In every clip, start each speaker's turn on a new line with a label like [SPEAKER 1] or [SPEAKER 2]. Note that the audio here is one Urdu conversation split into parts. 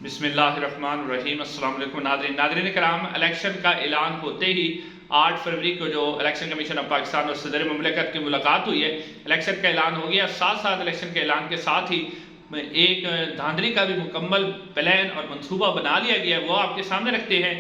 [SPEAKER 1] بسم اللہ الرحمن الرحیم۔ السلام علیکم ناظرین کرام، الیکشن کا اعلان ہوتے ہی 8 فروری کو جو الیکشن کمیشن آف پاکستان اور صدر مملکت کی ملاقات ہوئی ہے، الیکشن کا اعلان ہو گیا۔ ساتھ ساتھ الیکشن کے اعلان کے ساتھ ہی ایک دھاندلی کا بھی مکمل پلان اور منصوبہ بنا لیا گیا ہے، وہ آپ کے سامنے رکھتے ہیں۔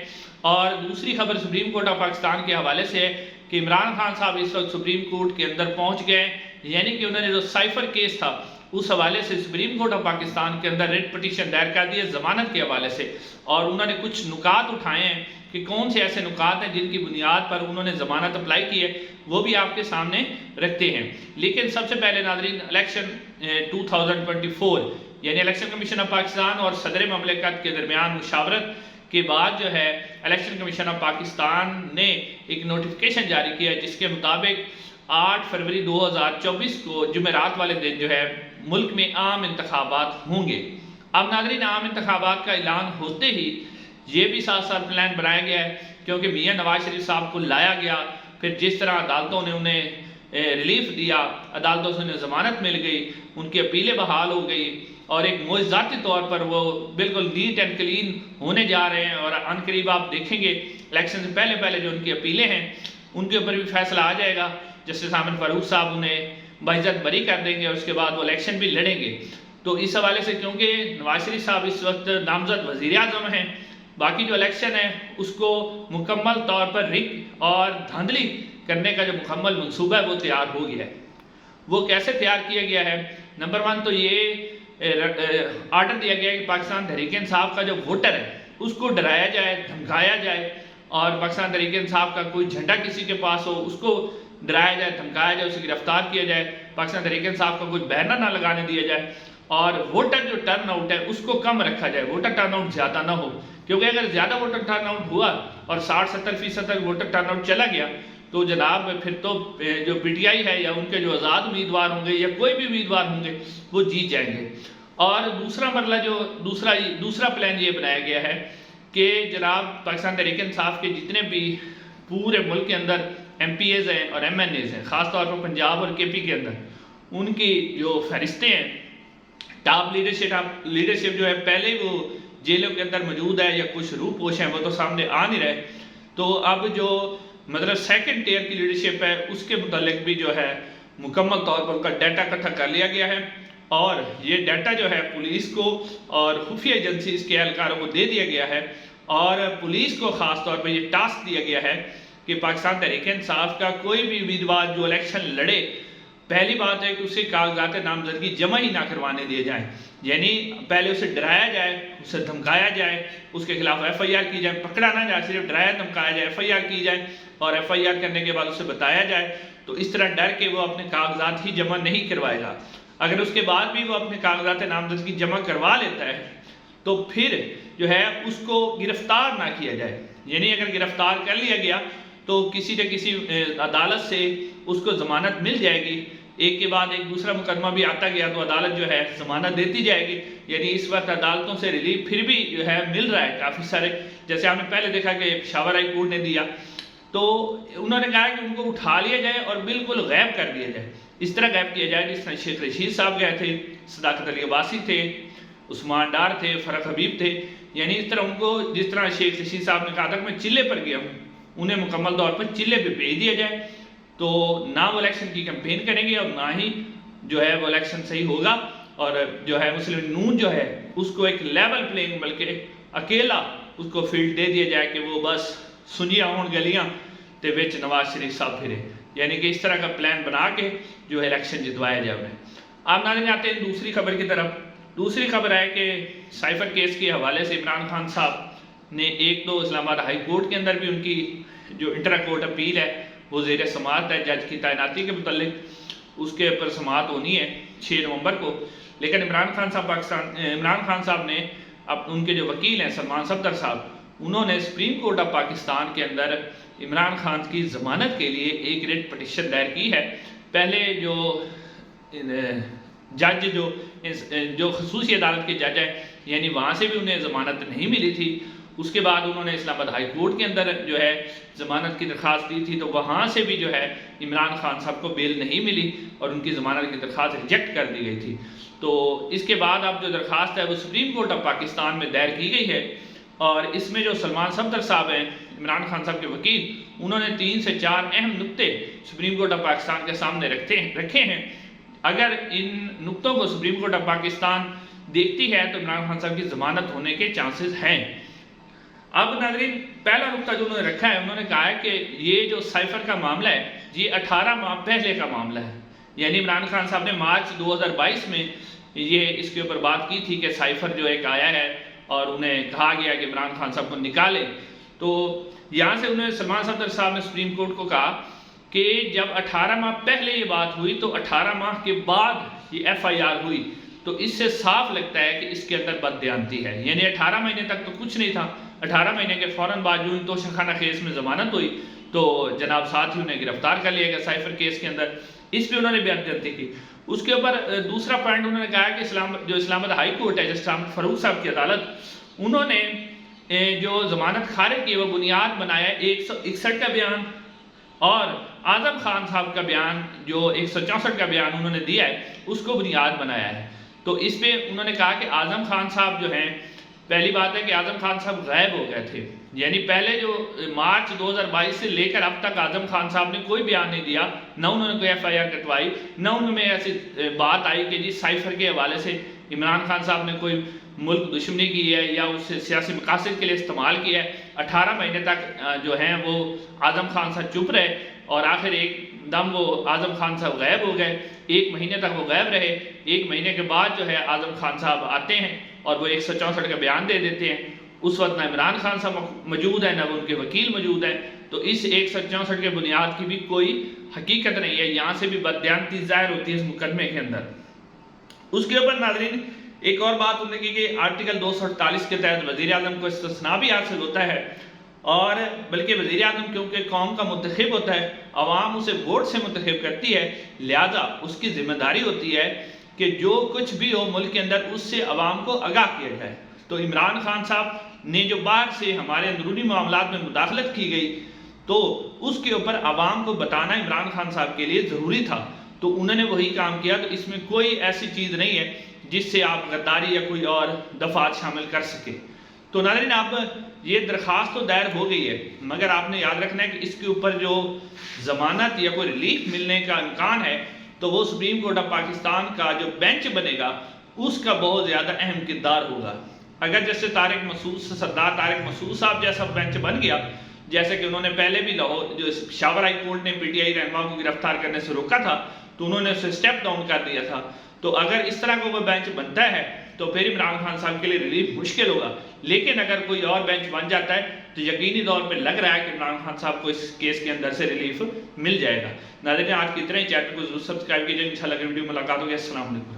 [SPEAKER 1] اور دوسری خبر سپریم کورٹ آف پاکستان کے حوالے سے ہے کہ عمران خان صاحب اس وقت سپریم کورٹ کے اندر پہنچ گئے، یعنی کہ انہوں نے جو سائفر کیس تھا اس حوالے سے سپریم کورٹ آف پاکستان کے اندر ریٹ پٹیشن دائر کر دی ہے ضمانت کے حوالے سے، اور انہوں نے کچھ نکات اٹھائے ہیں کہ کون سے ایسے نکات ہیں جن کی بنیاد پر انہوں نے ضمانت اپلائی کی ہے، وہ بھی آپ کے سامنے رکھتے ہیں۔ لیکن سب سے پہلے ناظرین، الیکشن 2024 یعنی الیکشن کمیشن آف پاکستان اور صدر مملکت کے درمیان مشاورت کے بعد جو ہے الیکشن کمیشن آف پاکستان نے ایک نوٹیفیکیشن جاری کیا ہے، جس کے مطابق 8 فروری 2024 کو جمعرات والے دن جو ہے ملک میں عام انتخابات ہوں گے۔ اب ناظرین، عام انتخابات کا اعلان ہوتے ہی یہ بھی ساتھ ساتھ پلان بنایا گیا ہے، کیونکہ میاں نواز شریف صاحب کو لایا گیا، پھر جس طرح عدالتوں نے انہیں ریلیف دیا، عدالتوں سے انہیں ضمانت مل گئی، ان کی اپیلیں بحال ہو گئی، اور ایک معجزاتی طور پر وہ بالکل نیٹ اینڈ کلین ہونے جا رہے ہیں، اور عن قریب آپ دیکھیں گے الیکشن سے پہلے پہلے جو ان کی اپیلیں ہیں ان کے اوپر بھی فیصلہ آ جائے گا۔ جسٹس عامر فاروق صاحب انہیں باعزت بری کر دیں گے اور اس کے بعد وہ الیکشن بھی لڑیں گے۔ تو اس حوالے سے کیونکہ نواز شریف صاحب اس وقت نامزد وزیر اعظم ہیں، باقی جو الیکشن ہے اس کو مکمل طور پر رگ اور دھاندلی کرنے کا جو مکمل منصوبہ ہے وہ تیار ہو گیا ہے۔ وہ کیسے تیار کیا گیا ہے؟ نمبر 1 تو یہ آرڈر دیا گیا ہے کہ پاکستان تحریک انصاف کا جو ووٹر ہے اس کو ڈرایا جائے، دھمکایا جائے، اور پاکستان تحریک انصاف کا کوئی جھنڈا کسی کے پاس ہو اس کو ڈرایا جائے، دھمکایا جائے، اسے گرفتار کیا جائے، پاکستان تحریک انصاف کا کوئی بینر نہ لگانے دیا جائے، اور ووٹر جو ٹرن آؤٹ ہے اس کو کم رکھا جائے، ووٹر ٹرن آؤٹ زیادہ نہ ہو، کیونکہ اگر زیادہ ووٹر ٹرن آؤٹ ہوا اور 60-70% تک ووٹر ٹرن آؤٹ چلا گیا تو جناب پھر تو جو پی ٹی آئی ہے یا ان کے جو آزاد امیدوار ہوں گے یا کوئی بھی امیدوار ہوں گے وہ جیت جائیں گے۔ اور دوسرا مرحلہ جو دوسرا پلان یہ بنایا گیا ہے کہ جناب پاکستان تحریک انصاف کے جتنے بھی پورے ملک کے اندر ایم پی ایز ہیں اور ایم این ایز ہیں، خاص طور پر پنجاب اور کے پی کے اندر، ان کی جو فہرستیں ہیں، ٹاپ لیڈرشپ جو ہے پہلے وہ جیلوں کے اندر موجود ہے یا کچھ روح پوش ہیں وہ تو سامنے آ نہیں رہے، تو اب جو مطلب سیکنڈ ٹیئر کی لیڈرشپ ہے اس کے متعلق بھی جو ہے مکمل طور پر ان کا ڈیٹا اکٹھا کر لیا گیا ہے، اور یہ ڈیٹا جو ہے پولیس کو اور خفیہ ایجنسیز کے اہلکاروں کو دے دیا گیا ہے، اور پولیس کو خاص طور پر یہ ٹاسک دیا گیا ہے کہ پاکستان تحریک انصاف کا کوئی بھی امیدوار جو الیکشن لڑے، پہلی بات ہے کہ اسے کاغذات نامزدگی جمع ہی نہ کروانے دیے جائیں، یعنی پہلے اسے ڈرایا جائے، اسے دھمکایا جائے، اس کے خلاف ایف آئی آر کی جائے، پکڑا نہ جائے، صرف ڈرایا دھمکایا جائے، ایف آئی آر کی جائے، اور ایف آئی آر کرنے کے بعد اسے بتایا جائے، تو اس طرح ڈر کے وہ اپنے کاغذات ہی جمع نہیں کروائے گا۔ اگر اس کے بعد بھی وہ اپنے کاغذات نامزدگی جمع کروا لیتا ہے تو پھر جو ہے اس کو گرفتار نہ کیا جائے، یعنی اگر گرفتار کر لیا گیا تو کسی نہ کسی عدالت سے اس کو ضمانت مل جائے گی، ایک کے بعد ایک دوسرا مقدمہ بھی آتا گیا تو عدالت جو ہے ضمانت دیتی جائے گی، یعنی اس وقت عدالتوں سے ریلیف پھر بھی جو ہے مل رہا ہے کافی سارے، جیسے ہم نے پہلے دیکھا کہ پشاور ہائی کورٹ نے دیا، تو انہوں نے کہا کہ ان کو اٹھا لیا جائے اور بالکل غائب کر دیا جائے، اس طرح غائب کیا جائے جس طرح شیخ رشید صاحب گئے تھے، صداقت علی عباسی تھے، عثمان ڈار تھے، فرق حبیب تھے، یعنی اس طرح ان کو جس طرح شیخ رشید صاحب نے کہا تھا کہ میں چلے پر گیا ہوں، انہیں مکمل طور پر چلے پہ بھیج دیا جائے، تو نہ وہ الیکشن کی کیمپین کریں گے اور نہ ہی جو ہے وہ الیکشن صحیح ہوگا، اور جو ہے مسلم نون جو ہے اس کو ایک لیول پلینگ بلکہ اکیلا اس کو فیلڈ دے دیا جائے کہ وہ بس سنیاں ہون گلیاں تے وچ نواز شریف صاحب پھرے، یعنی کہ اس طرح کا پلان بنا کے جو ہے الیکشن جتوایا جائے انہیں۔ آپ ناظرین آتے ہیں دوسری خبر کی طرف۔ دوسری خبر ہے کہ سائفر کیس کے حوالے سے عمران خان صاحب نے ایک تو اسلام آباد ہائی کورٹ کے اندر بھی ان کی جو انٹرا کورٹ اپیل ہے وہ زیر سماعت ہے جج کی تعیناتی کے متعلق، اس کے اوپر سماعت ہونی ہے 6 نومبر کو، لیکن عمران خان صاحب نے ان کے جو وکیل ہیں سلمان صفدر صاحب، انہوں نے سپریم کورٹ آف پاکستان کے اندر عمران خان کی ضمانت کے لیے ایک ریٹ پٹیشن دائر کی ہے۔ پہلے جو جج جو خصوصی عدالت کے جج ہیں، یعنی وہاں سے بھی انہیں ضمانت نہیں ملی تھی، اس کے بعد انہوں نے اسلام آباد ہائی کورٹ کے اندر جو ہے ضمانت کی درخواست دی تھی، تو وہاں سے بھی جو ہے عمران خان صاحب کو بیل نہیں ملی اور ان کی ضمانت کی درخواست ریجیکٹ کر دی گئی تھی۔ تو اس کے بعد اب جو درخواست ہے وہ سپریم کورٹ آف پاکستان میں دائر کی گئی ہے، اور اس میں جو سلمان صفدر صاحب ہیں عمران خان صاحب کے وکیل، انہوں نے 3 سے 4 اہم نکتے سپریم کورٹ آف پاکستان کے سامنے رکھے ہیں۔ اگر ان نکتوں کو سپریم کورٹ آف پاکستان دیکھتی ہے تو عمران خان صاحب کی ضمانت ہونے کے چانسز ہیں۔ اب ناظرین، پہلا نکتہ جو انہوں نے رکھا ہے، انہوں نے کہا ہے کہ یہ جو سائفر کا معاملہ ہے یہ 18 ماہ پہلے کا معاملہ ہے، یعنی عمران خان صاحب نے مارچ 2022 میں یہ اس کے اوپر بات کی تھی کہ سائفر جو ایک آیا ہے اور انہیں کہا گیا کہ عمران خان صاحب کو نکالے۔ تو یہاں سے انہوں نے سلمان صفدر صاحب نے سپریم کورٹ کو کہا کہ جب 18 ماہ پہلے یہ بات ہوئی تو 18 ماہ کے بعد یہ ایف آئی آر ہوئی، تو اس سے صاف لگتا ہے کہ اس کے اندر بددیانتی ہے، یعنی 18 مہینے تک تو کچھ نہیں تھا، 18 مہینے کے فوراً بعد جو توشہ خانہ کیس میں ضمانت ہوئی تو جناب ساتھ ہی انہیں گرفتار کر لیا گیا سائفر کیس کے اندر، اس پہ انہوں نے بددیانتی کی۔ اس کے اوپر دوسرا پوائنٹ انہوں نے کہا کہ اسلام آباد ہائی کورٹ ہے، جسٹس احمد فاروق صاحب کی عدالت، انہوں نے جو ضمانت خارج کی وہ بنیاد بنایا 161 کا بیان اور اعظم خان صاحب کا بیان جو 164 کا بیان انہوں نے دیا ہے اس کو بنیاد بنایا ہے۔ تو اس پہ انہوں نے کہا کہ اعظم خان صاحب جو ہیں، پہلی بات ہے کہ اعظم خان صاحب غائب ہو گئے تھے، یعنی پہلے جو مارچ 2022 سے لے کر اب تک اعظم خان صاحب نے کوئی بیان نہیں دیا، نہ انہوں نے کوئی ایف آئی آر کٹوائی، نہ انہوں میں ایسی بات آئی کہ جی سائفر کے حوالے سے عمران خان صاحب نے کوئی ملک دشمنی کی ہے یا اس سے سیاسی مقاصد کے لیے استعمال کیا ہے۔ 18 مہینے تک جو ہیں وہ اعظم خان صاحب چپ رہے اور آخر ایک دم وہ اعظم خان صاحب غائب ہو گئے، 1 مہینے تک وہ غائب رہے، 1 مہینے کے بعد جو ہے اعظم خان صاحب آتے ہیں اور وہ 164 کا بیان دے دیتے ہیں۔ اس وقت نہ عمران خان صاحب موجود ہے، نہ ان کے وکیل موجود ہیں، تو اس 164 کے بنیاد کی بھی کوئی حقیقت نہیں ہے، یہاں سے بھی بددیانتی ظاہر ہوتی ہے اس مقدمے کے اندر۔ اس کے اوپر ناظرین ایک اور بات انہوں نے کی کہ آرٹیکل 248 کے تحت وزیر اعظم کو استثناء بھی حاصل ہوتا ہے، اور بلکہ وزیر اعظم کیونکہ قوم کا منتخب ہوتا ہے، عوام اسے ووٹ سے منتخب کرتی ہے، لہذا اس کی ذمہ داری ہوتی ہے کہ جو کچھ بھی ہو ملک کے اندر اس سے عوام کو آگاہ کیا جائے۔ تو عمران خان صاحب نے جو باہر سے ہمارے اندرونی معاملات میں مداخلت کی گئی تو اس کے اوپر عوام کو بتانا عمران خان صاحب کے لیے ضروری تھا، تو انہوں نے وہی کام کیا۔ تو اس میں کوئی ایسی چیز نہیں ہے جس سے آپ غداری یا کوئی اور دفعات شامل کر سکے۔ تو ناظرین، آپ یہ درخواست تو دائر ہو گئی ہے، مگر آپ نے یاد رکھنا ہے کہ اس کے اوپر جو ضمانت یا کوئی ریلیف ملنے کا امکان ہے تو وہ سپریم کورٹ آف پاکستان کا جو بینچ بنے گا اس کا بہت زیادہ اہم کردار ہوگا۔ اگر جیسے سردار طارق مسعود صاحب جیسا بینچ بن گیا، جیسے کہ انہوں نے پہلے بھی جو پشاور ہائی کورٹ نے پی ٹی آئی رہنما کو گرفتار کرنے سے روکا تھا تو انہوں نے اسے سٹیپ ڈاؤن کر دیا تھا، تو اگر اس طرح کا کوئی بینچ بنتا ہے تو پھر عمران خان صاحب کے لیے ریلیف مشکل ہوگا۔ لیکن اگر کوئی اور بینچ بن جاتا ہے تو یقینی طور پہ لگ رہا ہے کہ عمران خان صاحب کو اس کیس کے اندر سے ریلیف مل جائے گا۔ ناظرین، آج کی اتنا ہی، چینل کو ضرور سبسکرائب کیجئے، انشاءاللہ اگلی ویڈیو ملاقات ہوگی۔ السلام علیکم۔